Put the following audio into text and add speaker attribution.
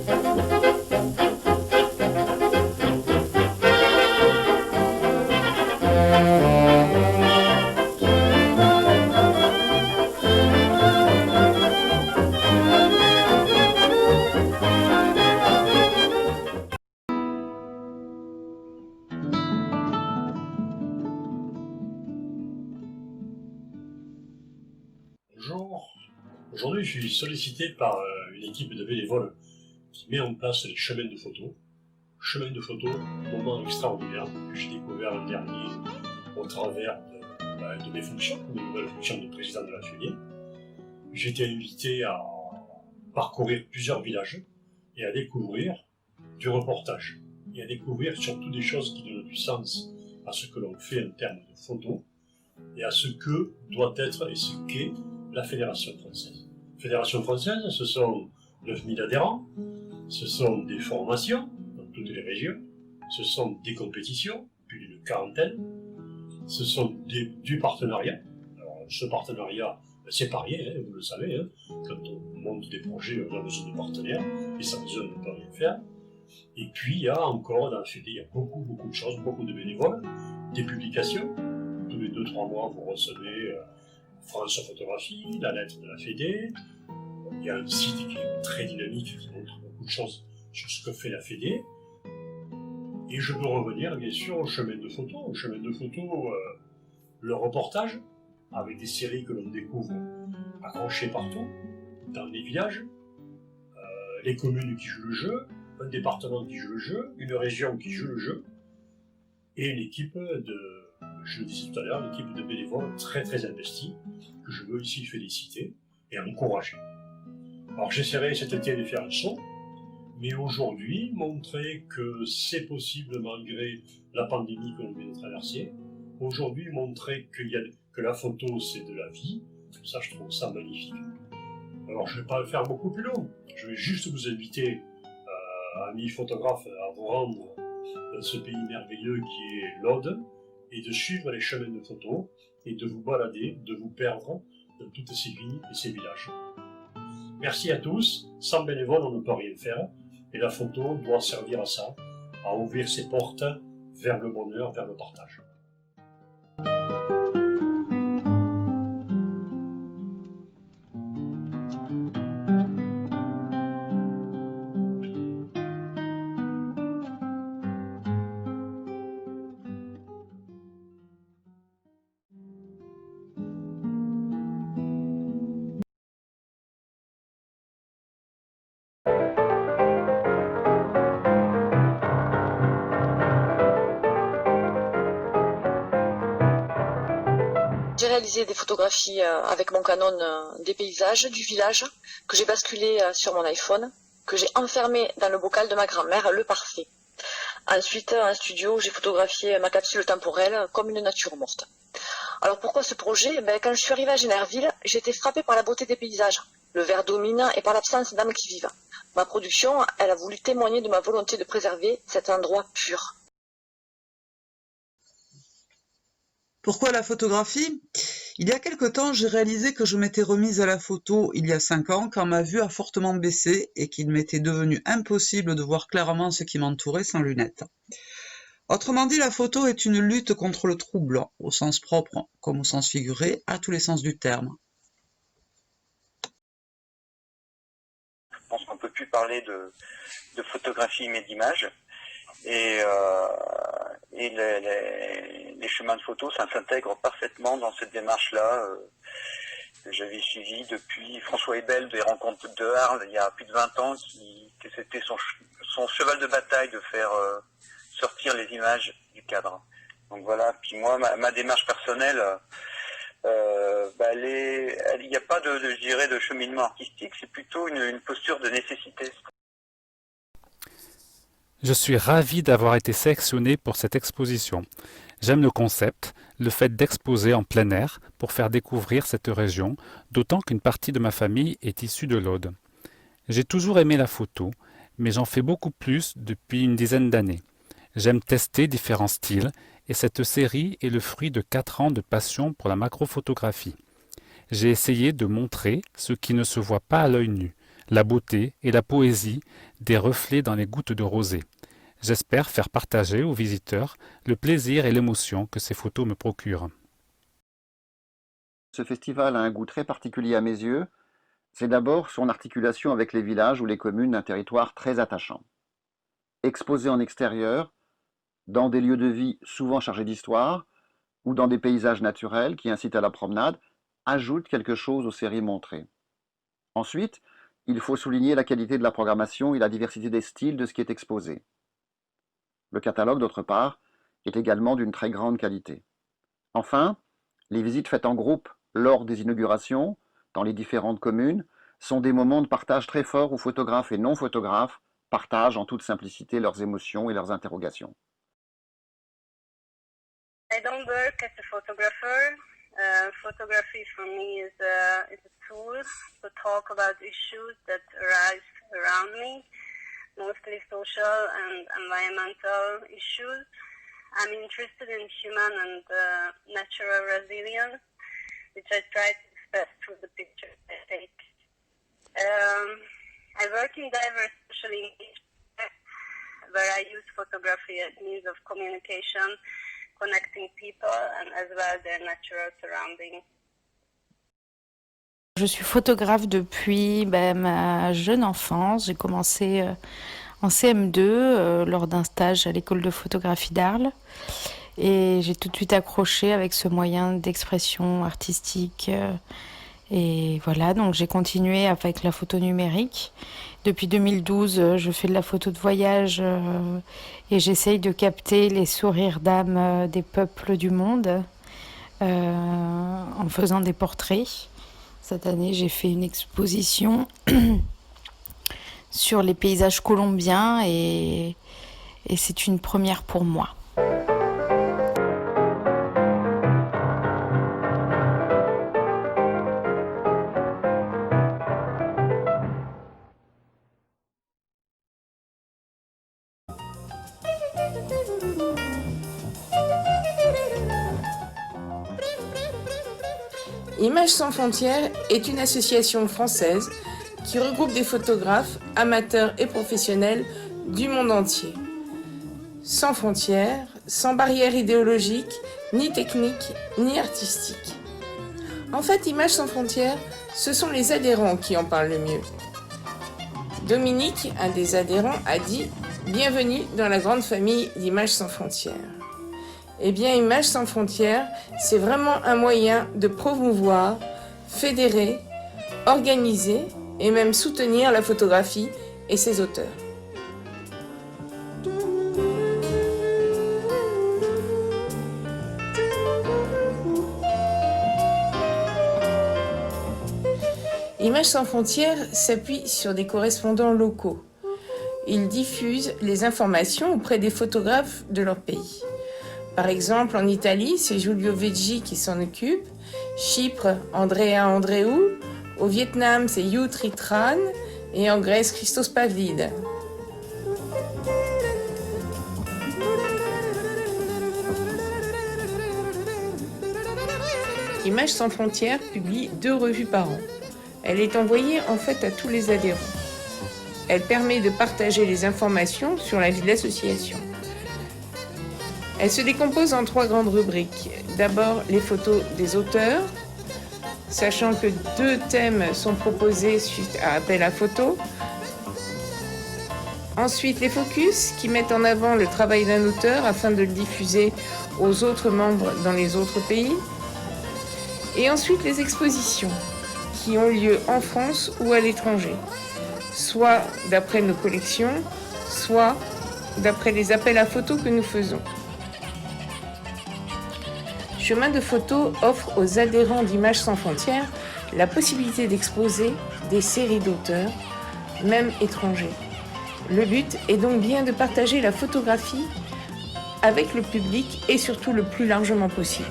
Speaker 1: Bonjour. Aujourd'hui, je suis sollicité par une équipe de bénévoles qui met en place les chemins de photo. Chemins de photo, moment extraordinaire que j'ai découvert l'an dernier au travers de mes fonctions, de nouvelles fonctions de président de l'atelier. J'ai été invité à parcourir plusieurs villages et à découvrir du reportage et à découvrir surtout des choses qui donnent du sens à ce que l'on fait en termes de photos et à ce que doit être et ce qu'est la Fédération française. Fédération française, ce sont 9000 adhérents, ce sont des formations dans toutes les régions, ce sont des compétitions, plus d'une quarantaine, ce sont du partenariat. Alors, ce partenariat, c'est pas rien, vous le savez, quand on monte des projets, on a besoin de partenaires, et sans besoin de ne pas rien faire. Et puis, il y a encore, dans la Fédé, il y a beaucoup de choses, beaucoup de bénévoles, des publications. Tous les 2-3 mois, vous recevez France Photographie, la lettre de la Fédé. Il y a un site qui est très dynamique, qui montre beaucoup de choses sur ce que fait la Fédé. Et je peux revenir, bien sûr, au chemin de photo. Au chemin de photo, le reportage, avec des séries que l'on découvre accrochées partout, dans les villages, les communes qui jouent le jeu, un département qui joue le jeu, une région qui joue le jeu, et une équipe je le disais tout à l'heure, une équipe de bénévoles très investie, que je veux ici féliciter et encourager. Alors j'essaierai cet été de faire un saut, mais aujourd'hui, montrer que c'est possible malgré la pandémie que l'on vient de traverser, aujourd'hui montrer que la photo c'est de la vie, ça je trouve ça magnifique. Alors je ne vais pas le faire beaucoup plus long, je vais juste vous inviter, amis photographes, à vous rendre dans ce pays merveilleux qui est l'Aude, et de suivre les chemins de photo, et de vous balader, de vous perdre dans toutes ces villes et ces villages. Merci à tous, sans bénévoles on ne peut rien faire, et la photo doit servir à ça, à ouvrir ses portes vers le bonheur, vers le partage.
Speaker 2: J'ai réalisé des photographies avec mon Canon des paysages du village que j'ai basculé sur mon iPhone, que j'ai enfermé dans le bocal de ma grand-mère, le parfait. Ensuite, en studio, j'ai photographié ma capsule temporelle comme une nature morte. Alors pourquoi ce projet? Quand je suis arrivée à Génerville, j'ai été frappée par la beauté des paysages. Le vert domine et par l'absence d'âmes qui vivent. Ma production, elle a voulu témoigner de ma volonté de préserver cet endroit pur.
Speaker 3: Pourquoi la photographie? Il y a quelque temps, j'ai réalisé que je m'étais remise à la photo il y a 5 ans quand ma vue a fortement baissé et qu'il m'était devenu impossible de voir clairement ce qui m'entourait sans lunettes. Autrement dit, la photo est une lutte contre le trouble, au sens propre comme au sens figuré, à tous les sens du terme.
Speaker 4: Je pense qu'on ne peut plus parler de photographie mais d'image. Et les chemins de photo, ça s'intègre parfaitement dans cette démarche-là que j'avais suivie depuis François Ebel des Rencontres de Arles il y a plus de 20 ans, que c'était son cheval de bataille de faire sortir les images du cadre. Donc voilà, puis moi, ma démarche personnelle, il n'y a pas je dirais, de cheminement artistique, c'est plutôt une posture de nécessité.
Speaker 5: Je suis ravi d'avoir été sélectionné pour cette exposition. J'aime le concept, le fait d'exposer en plein air pour faire découvrir cette région, d'autant qu'une partie de ma famille est issue de l'Aude. J'ai toujours aimé la photo, mais j'en fais beaucoup plus depuis une dizaine d'années. J'aime tester différents styles et cette série est le fruit de 4 ans de passion pour la macrophotographie. J'ai essayé de montrer ce qui ne se voit pas à l'œil nu, la beauté et la poésie des reflets dans les gouttes de rosée. J'espère faire partager aux visiteurs le plaisir et l'émotion que ces photos me procurent.
Speaker 6: Ce festival a un goût très particulier à mes yeux. C'est d'abord son articulation avec les villages ou les communes d'un territoire très attachant. Exposé en extérieur, dans des lieux de vie souvent chargés d'histoire, ou dans des paysages naturels qui incitent à la promenade, ajoute quelque chose aux séries montrées. Ensuite, il faut souligner la qualité de la programmation et la diversité des styles de ce qui est exposé. Le catalogue, d'autre part, est également d'une très grande qualité. Enfin, les visites faites en groupe lors des inaugurations, dans les différentes communes, sont des moments de partage très forts où photographes et non-photographes partagent en toute simplicité leurs émotions et leurs interrogations.
Speaker 7: I don't work as a photographer. Photography for me is a tool to talk about issues that arise around me, mostly social and environmental issues. I'm interested in human and natural resilience, which I try to express through the pictures I take. I work in diverse social engagements where I use photography as means of communication, connecting people and as well their natural surroundings.
Speaker 8: Je suis photographe depuis ma jeune enfance. J'ai commencé en CM2 lors d'un stage à l'école de photographie d'Arles. Et j'ai tout de suite accroché avec ce moyen d'expression artistique. Et voilà, donc j'ai continué avec la photo numérique. Depuis 2012, je fais de la photo de voyage et j'essaye de capter les sourires d'âme des peuples du monde en faisant des portraits. Cette année, j'ai fait une exposition sur les paysages colombiens et c'est une première pour moi.
Speaker 9: Images sans frontières est une association française qui regroupe des photographes, amateurs et professionnels du monde entier. Sans frontières, sans barrières idéologiques, ni techniques, ni artistiques. En fait, Images sans frontières, ce sont les adhérents qui en parlent le mieux. Dominique, un des adhérents, a dit « Bienvenue dans la grande famille d'Images sans frontières ». Eh bien, Images sans frontières, c'est vraiment un moyen de promouvoir, fédérer, organiser et même soutenir la photographie et ses auteurs. Images sans frontières s'appuie sur des correspondants locaux. Ils diffusent les informations auprès des photographes de leur pays. Par exemple, en Italie, c'est Giulio Veggi qui s'en occupe. Chypre, Andrea Andreou. Au Vietnam, c'est Yu Tri Tran. Et en Grèce, Christos Pavlidis. Images sans frontières publie 2 revues par an. Elle est envoyée en fait à tous les adhérents. Elle permet de partager les informations sur la vie de l'association. Elle se décompose en 3 grandes rubriques. D'abord, les photos des auteurs, sachant que 2 thèmes sont proposés suite à appel à photos. Ensuite, les focus, qui mettent en avant le travail d'un auteur afin de le diffuser aux autres membres dans les autres pays. Et ensuite, les expositions, qui ont lieu en France ou à l'étranger, soit d'après nos collections, soit d'après les appels à photos que nous faisons. Chemin de Photo offre aux adhérents d'Images sans frontières la possibilité d'exposer des séries d'auteurs, même étrangers. Le but est donc bien de partager la photographie avec le public et surtout le plus largement possible.